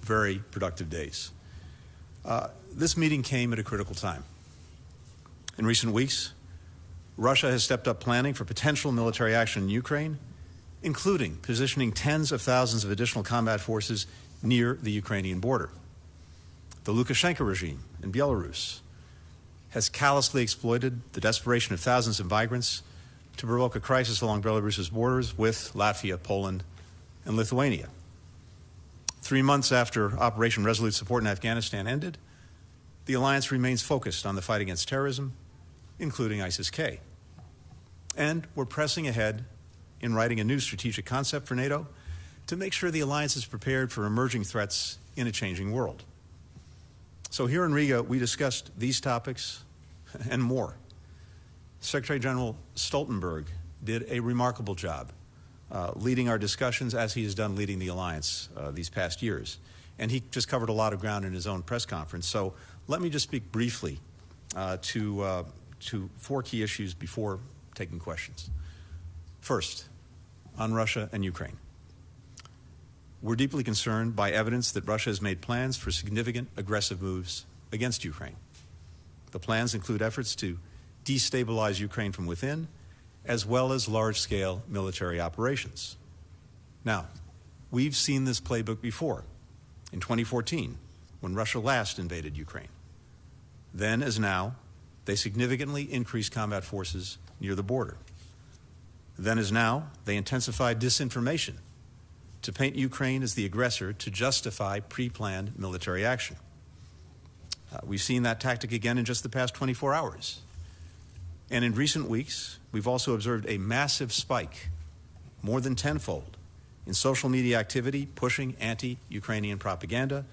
very productive days. This meeting came at a critical time. In recent weeks, Russia has stepped up planning for potential military action in Ukraine, including positioning tens of thousands of additional combat forces near the Ukrainian border. The Lukashenko regime in Belarus has callously exploited the desperation of thousands of migrants to provoke a crisis along Belarus's borders with Latvia, Poland, and Lithuania. 3 months after Operation Resolute Support in Afghanistan ended, the alliance remains focused on the fight against terrorism, including ISIS-K. And we're pressing ahead in writing a new strategic concept for NATO to make sure the alliance is prepared for emerging threats in a changing world. So here in Riga, we discussed these topics and more. Secretary General Stoltenberg did a remarkable job leading our discussions, as he has done leading the alliance these past years. And he just covered a lot of ground in his own press conference. So let me just speak briefly to 4 key issues before taking questions. First, on Russia and Ukraine. We're deeply concerned by evidence that Russia has made plans for significant aggressive moves against Ukraine. The plans include efforts to destabilize Ukraine from within, as well as large-scale military operations. Now, we've seen this playbook before, in 2014, when Russia last invaded Ukraine. Then, as now, they significantly increased combat forces near the border. Then, as now, they intensified disinformation to paint Ukraine as the aggressor to justify pre-planned military action. We've seen that tactic again in just the past 24 hours. And in recent weeks, we've also observed a massive spike, more than tenfold, in social media activity pushing anti-Ukrainian propaganda,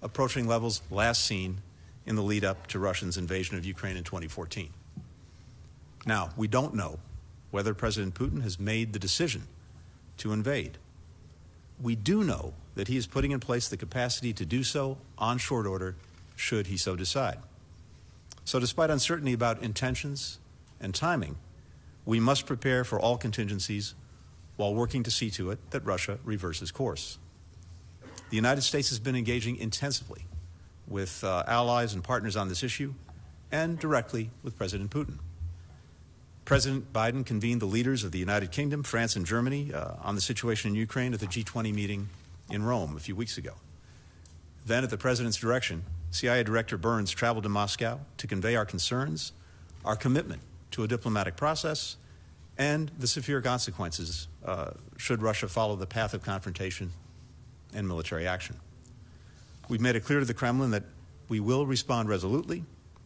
approaching levels last seen in the lead up to Russia's invasion of Ukraine in 2014. Now, we don't know whether President Putin has made the decision to invade. We do know that he is putting in place the capacity to do so on short order, should he so decide. So despite uncertainty about intentions and timing, we must prepare for all contingencies while working to see to it that Russia reverses course. The United States has been engaging intensively with allies and partners on this issue and directly with President Putin. President Biden convened the leaders of the United Kingdom, France, and Germany on the situation in Ukraine at the G20 meeting in Rome a few weeks ago. Then, at the President's direction, CIA Director Burns traveled to Moscow to convey our concerns, our commitment to a diplomatic process, and the severe consequences should Russia follow the path of confrontation and military action. We've made it clear to the Kremlin that we will respond resolutely,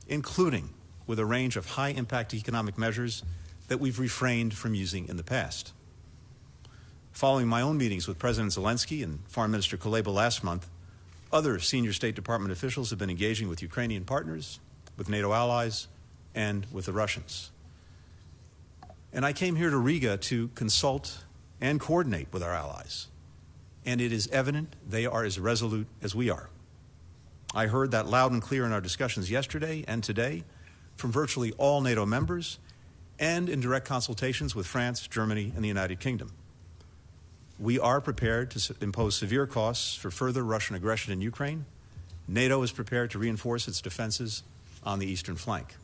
including with a range of high-impact economic measures that we've refrained from using in the past. Following my own meetings with President Zelensky and Foreign Minister Kuleba last month, other senior State Department officials have been engaging with Ukrainian partners, with NATO allies, and with the Russians. And I came here to Riga to consult and coordinate with our allies. And it is evident they are as resolute as we are. I heard that loud and clear in our discussions yesterday and today from virtually all NATO members and in direct consultations with France, Germany, and the United Kingdom. We are prepared to impose severe costs for further Russian aggression in Ukraine. NATO is prepared to reinforce its defenses on the eastern flank.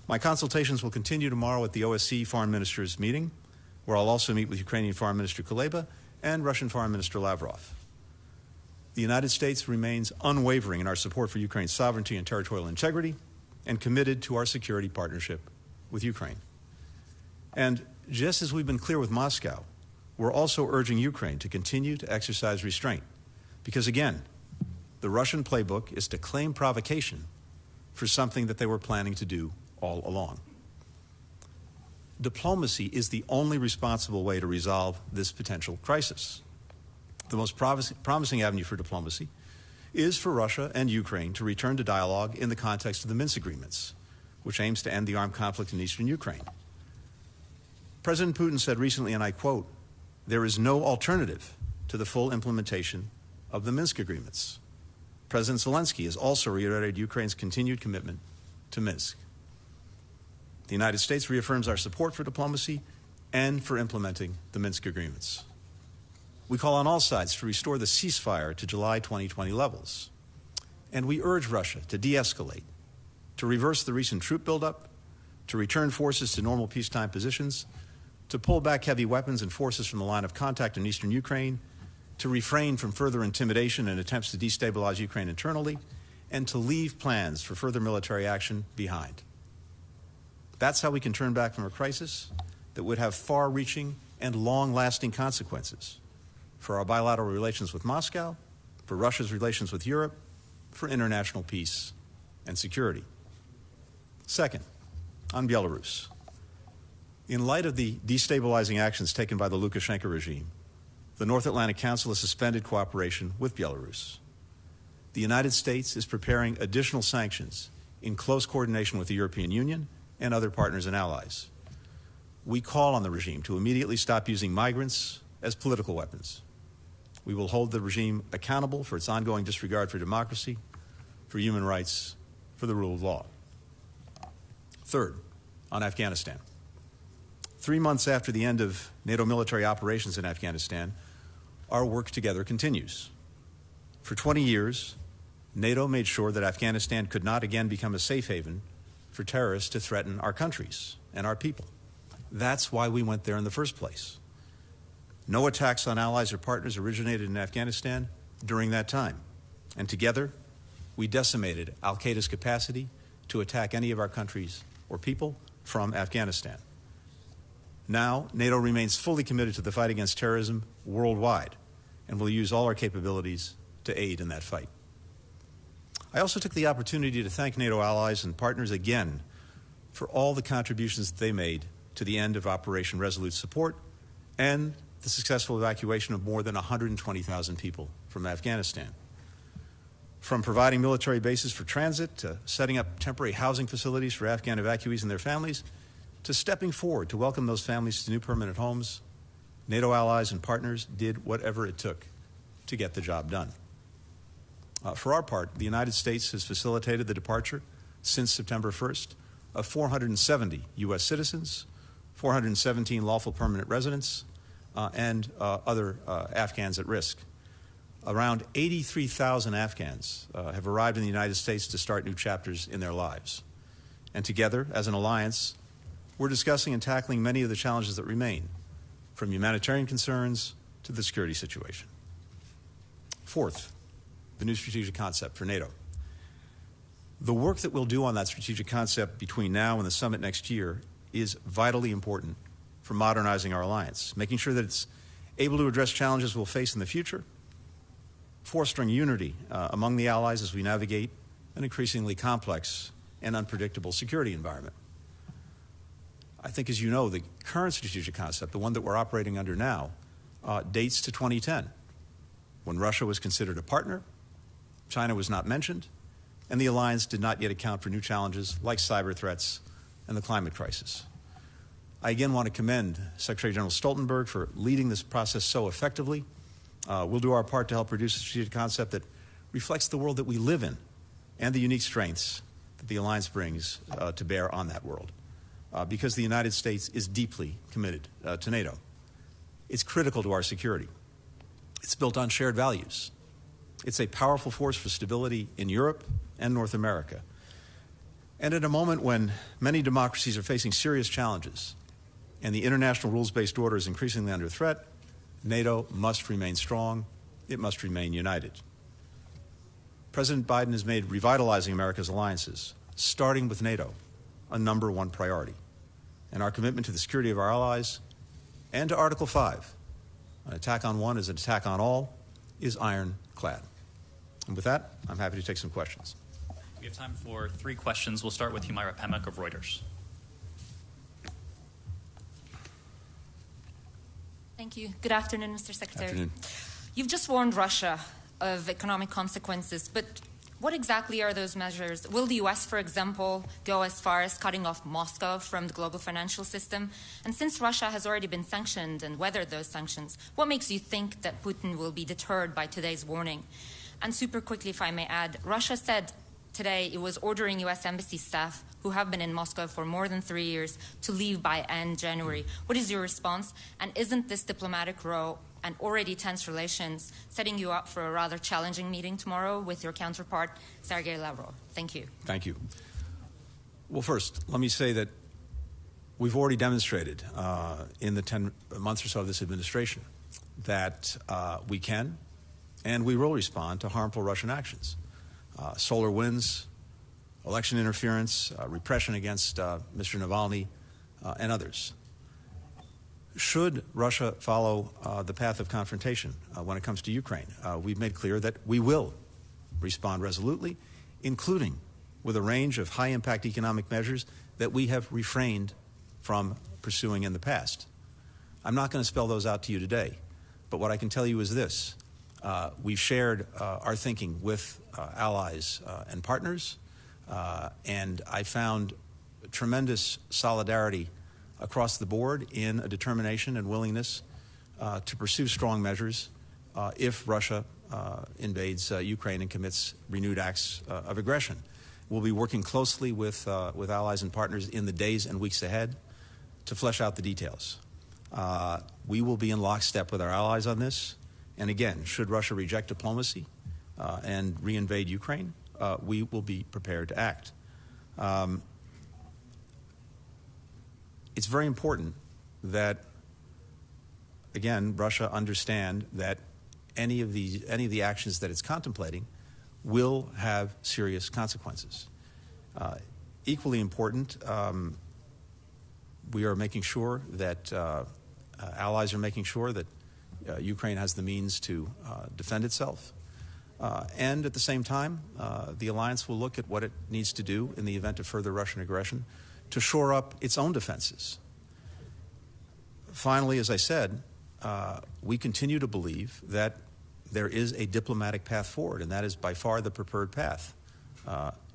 My consultations will continue tomorrow at the OSCE Foreign Ministers meeting, where I'll also meet with Ukrainian Foreign Minister Kuleba and Russian Foreign Minister Lavrov. The United States remains unwavering in our support for Ukraine's sovereignty and territorial integrity and committed to our security partnership with Ukraine. And just as we've been clear with Moscow, we're also urging Ukraine to continue to exercise restraint. Because again, the Russian playbook is to claim provocation for something that they were planning to do all along. Diplomacy is the only responsible way to resolve this potential crisis. The most promising avenue for diplomacy is for Russia and Ukraine to return to dialogue in the context of the Minsk agreements, which aims to end the armed conflict in eastern Ukraine. President Putin said recently, and I quote, "There is no alternative to the full implementation of the Minsk agreements." President Zelensky has also reiterated Ukraine's continued commitment to Minsk. The United States reaffirms our support for diplomacy and for implementing the Minsk agreements. We call on all sides to restore the ceasefire to July 2020 levels. And we urge Russia to de-escalate, to reverse the recent troop buildup, to return forces to normal peacetime positions, to pull back heavy weapons and forces from the line of contact in eastern Ukraine, to refrain from further intimidation and attempts to destabilize Ukraine internally, and to leave plans for further military action behind. That's how we can turn back from a crisis that would have far-reaching and long-lasting consequences for our bilateral relations with Moscow, for Russia's relations with Europe, for international peace and security. Second, on Belarus. In light of the destabilizing actions taken by the Lukashenko regime, the North Atlantic Council has suspended cooperation with Belarus. The United States is preparing additional sanctions in close coordination with the European Union and other partners and allies. We call on the regime to immediately stop using migrants as political weapons. We will hold the regime accountable for its ongoing disregard for democracy, for human rights, for the rule of law. Third, on Afghanistan. 3 months after the end of NATO military operations in Afghanistan, our work together continues. For 20 years, NATO made sure that Afghanistan could not again become a safe haven for terrorists to threaten our countries and our people. That's why we went there in the first place. No attacks on allies or partners originated in Afghanistan during that time. And together, we decimated al-Qaeda's capacity to attack any of our countries or people from Afghanistan. Now, NATO remains fully committed to the fight against terrorism worldwide and will use all our capabilities to aid in that fight. I also took the opportunity to thank NATO allies and partners again for all the contributions that they made to the end of Operation Resolute Support and the successful evacuation of more than 120,000 people from Afghanistan. From providing military bases for transit to setting up temporary housing facilities for Afghan evacuees and their families, to stepping forward to welcome those families to new permanent homes, NATO allies and partners did whatever it took to get the job done. For our part, the United States has facilitated the departure since September 1st of 470 U.S. citizens, 417 lawful permanent residents, and other Afghans at risk. Around 83,000 Afghans have arrived in the United States to start new chapters in their lives. And together, as an alliance, we're discussing and tackling many of the challenges that remain, from humanitarian concerns to the security situation. Fourth, the new strategic concept for NATO. The work that we'll do on that strategic concept between now and the summit next year is vitally important for modernizing our alliance, making sure that it's able to address challenges we'll face in the future, fostering unity among the allies as we navigate an increasingly complex and unpredictable security environment. I think, as you know, the current strategic concept, the one that we're operating under now, dates to 2010, when Russia was considered a partner, China was not mentioned, and the alliance did not yet account for new challenges like cyber threats and the climate crisis. I again want to commend Secretary General Stoltenberg for leading this process so effectively. We'll do our part to help produce a strategic concept that reflects the world that we live in and the unique strengths that the alliance brings to bear on that world. Because the United States is deeply committed to NATO. It's critical to our security. It's built on shared values. It's a powerful force for stability in Europe and North America. And at a moment when many democracies are facing serious challenges and the international rules-based order is increasingly under threat, NATO must remain strong. It must remain united. President Biden has made revitalizing America's alliances, starting with NATO, a #1 priority. And our commitment to the security of our allies and to Article 5, an attack on one is an attack on all, is ironclad. And with that, I'm happy to take some questions. We have time for 3 questions. We'll start with Humaira Pemek of Reuters. Thank you. Good afternoon, Mr. Secretary. Afternoon. You've just warned Russia of economic consequences, but what exactly are those measures? Will the U.S., for example, go as far as cutting off Moscow from the global financial system? And since Russia has already been sanctioned and weathered those sanctions, what makes you think that Putin will be deterred by today's warning? And super quickly, if I may add, Russia said today it was ordering U.S. embassy staff who have been in Moscow for more than 3 years to leave by end January. What is your response? And isn't this diplomatic row and already tense relations, setting you up for a rather challenging meeting tomorrow with your counterpart, Sergei Lavrov. Thank you. Thank you. Well, first, let me say that we've already demonstrated in the 10 months or so of this administration that we can and we will respond to harmful Russian actions. Solar winds, election interference, repression against Mr. Navalny, and others. Should Russia follow the path of confrontation when it comes to Ukraine, we've made clear that we will respond resolutely, including with a range of high-impact economic measures that we have refrained from pursuing in the past. I'm not going to spell those out to you today, but what I can tell you is this. We've shared our thinking with allies and partners, and I found tremendous solidarity across the board in a determination and willingness to pursue strong measures if Russia invades Ukraine and commits renewed acts of aggression. We'll be working closely with allies and partners in the days and weeks ahead to flesh out the details. We will be in lockstep with our allies on this. And again, should Russia reject diplomacy and reinvade Ukraine, we will be prepared to act. It's very important that, again, Russia understand that any of the actions that it's contemplating will have serious consequences. Equally important, we are making sure that allies are making sure that Ukraine has the means to defend itself. And at the same time, the alliance will look at what it needs to do in the event of further Russian aggression to shore up its own defenses. Finally, as I said, we continue to believe that there is a diplomatic path forward, and that is by far the preferred path.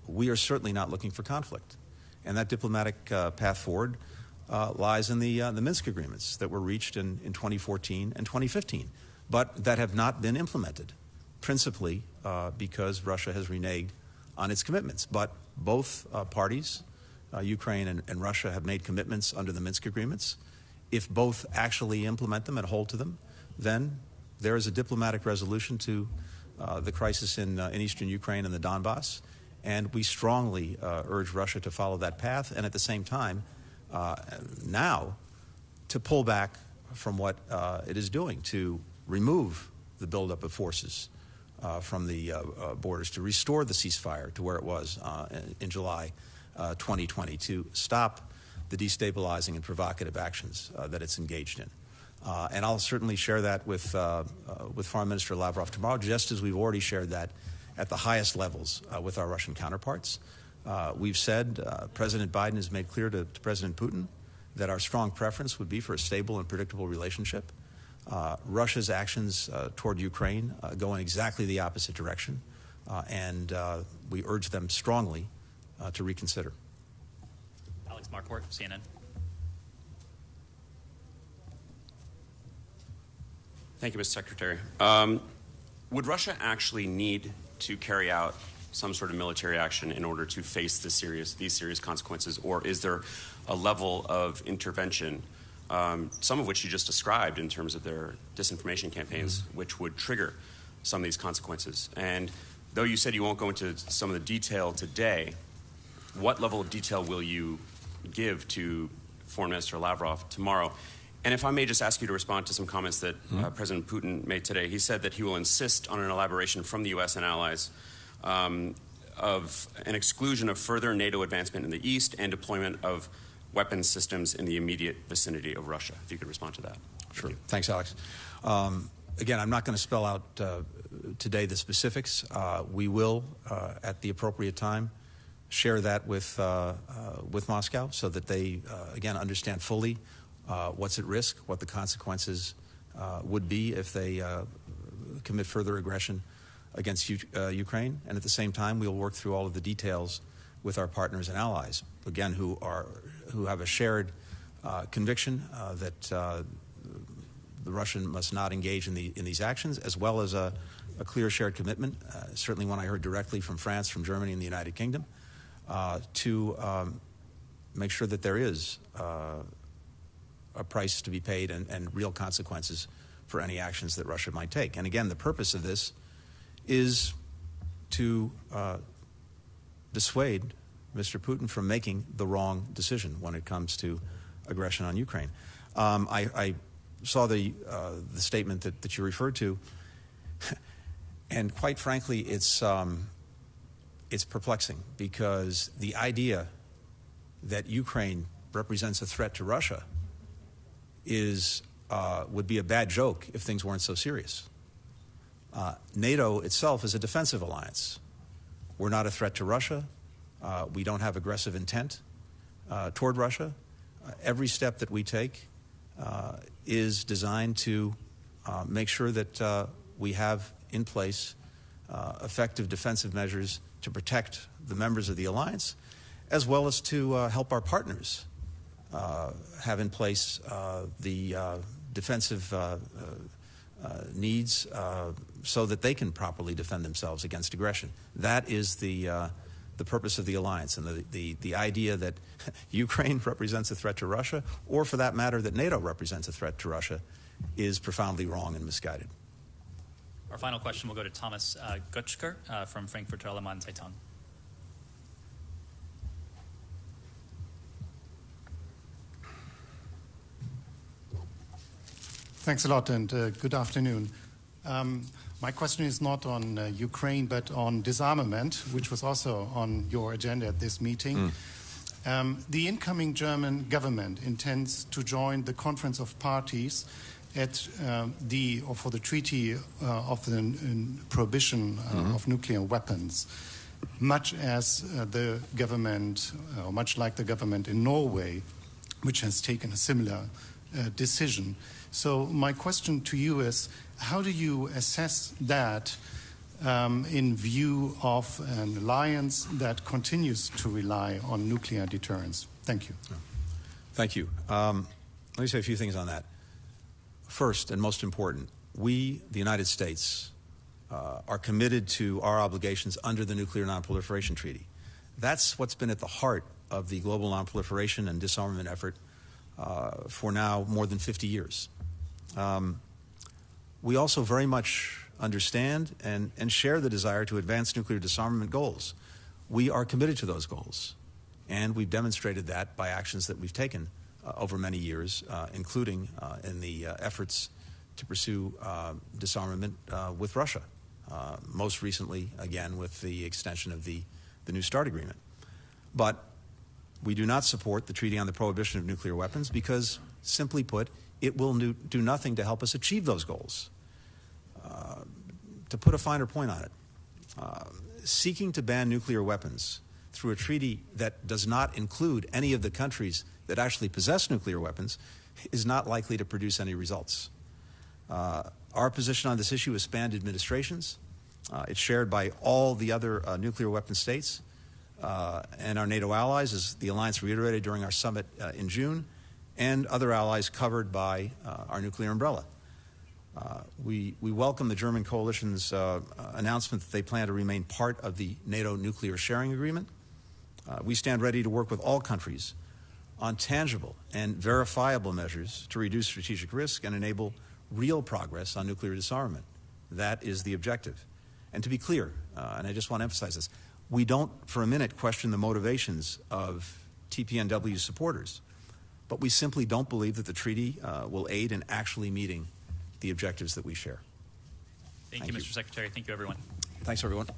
We are certainly not looking for conflict. And that diplomatic path forward lies in the Minsk agreements that were reached in 2014 and 2015, but that have not been implemented, principally because Russia has reneged on its commitments. But both parties, Ukraine and Russia, have made commitments under the Minsk agreements. If both actually implement them and hold to them, then there is a diplomatic resolution to the crisis in eastern Ukraine and the Donbass. And we strongly urge Russia to follow that path, and at the same time, now to pull back from what it is doing, to remove the buildup of forces from the borders, to restore the ceasefire to where it was in July 2020, to stop the destabilizing and provocative actions that it's engaged in. And I'll certainly share that with Foreign Minister Lavrov tomorrow, just as we've already shared that at the highest levels with our Russian counterparts. We've said, President Biden has made clear to President Putin that our strong preference would be for a stable and predictable relationship. Russia's actions toward Ukraine go in exactly the opposite direction, and we urge them strongly to reconsider. Alex Marquardt, CNN. Thank you, Mr. Secretary. Would Russia actually need to carry out some sort of military action in order to face these serious consequences, or is there a level of intervention, some of which you just described in terms of their disinformation campaigns, which would trigger some of these consequences? And though you said you won't go into some of the detail today, what level of detail will you give to Foreign Minister Lavrov tomorrow? And if I may just ask you to respond to some comments that President Putin made today. He said that he will insist on an elaboration from the U.S. and allies of an exclusion of further NATO advancement in the East and deployment of weapons systems in the immediate vicinity of Russia. If you could respond to that. Sure. Thanks, Alex. Again, I'm not going to spell out today the specifics. We will, at the appropriate time, share that with Moscow so that they, again, understand fully what's at risk, what the consequences would be if they commit further aggression against Ukraine. And at the same time, we'll work through all of the details with our partners and allies, again, who have a shared conviction that the Russian must not engage in these actions, as well as a clear shared commitment, certainly one I heard directly from France, from Germany, and the United Kingdom, to make sure that there is a price to be paid and real consequences for any actions that Russia might take. And again, the purpose of this is to dissuade Mr. Putin from making the wrong decision when it comes to aggression on Ukraine. I saw the statement that you referred to, and quite frankly, it's perplexing, because the idea that Ukraine represents a threat to Russia would be a bad joke if things weren't so serious. NATO itself is a defensive alliance. We're not a threat to Russia. We don't have aggressive intent toward Russia. Every step that we take is designed to make sure that we have in place effective defensive measures to protect the members of the alliance, as well as to help our partners have in place the defensive needs so that they can properly defend themselves against aggression. That is the purpose of the alliance, and the idea that Ukraine represents a threat to Russia, or for that matter that NATO represents a threat to Russia, is profoundly wrong and misguided. Our final question will go to Thomas Gutschker from Frankfurter Allgemeine Zeitung. Thanks a lot, and good afternoon. My question is not on Ukraine, but on disarmament, which was also on your agenda at this meeting. The incoming German government intends to join the Conference of Parties at for the Treaty of the Prohibition of Nuclear Weapons, much as the government, or much like the government in Norway, which has taken a similar decision. So my question to you is, how do you assess that in view of an alliance that continues to rely on nuclear deterrence? Thank you. Thank you. Let me say a few things on that. First, and most important, we, the United States, are committed to our obligations under the Nuclear Non-Proliferation Treaty. That's what's been at the heart of the global non-proliferation and disarmament effort for now more than 50 years. We also very much understand and share the desire to advance nuclear disarmament goals. We are committed to those goals, and we've demonstrated that by actions that we've taken over many years, including in the efforts to pursue disarmament with Russia, most recently, again, with the extension of the New START agreement. But we do not support the Treaty on the Prohibition of Nuclear Weapons because, simply put, it will do nothing to help us achieve those goals. To put a finer point on it, seeking to ban nuclear weapons through a treaty that does not include any of the countries that actually possess nuclear weapons is not likely to produce any results. Our position on this issue has spanned administrations. It's shared by all the other nuclear weapon states and our NATO allies, as the alliance reiterated during our summit in June, and other allies covered by our nuclear umbrella. We welcome the German coalition's announcement that they plan to remain part of the NATO nuclear sharing agreement. We stand ready to work with all countries on tangible and verifiable measures to reduce strategic risk and enable real progress on nuclear disarmament. That is the objective. And to be clear, and I just want to emphasize this, we don't for a minute question the motivations of TPNW supporters, but we simply don't believe that the treaty will aid in actually meeting the objectives that we share. Thank you, Mr. Secretary. Thank you, everyone. Thanks, everyone.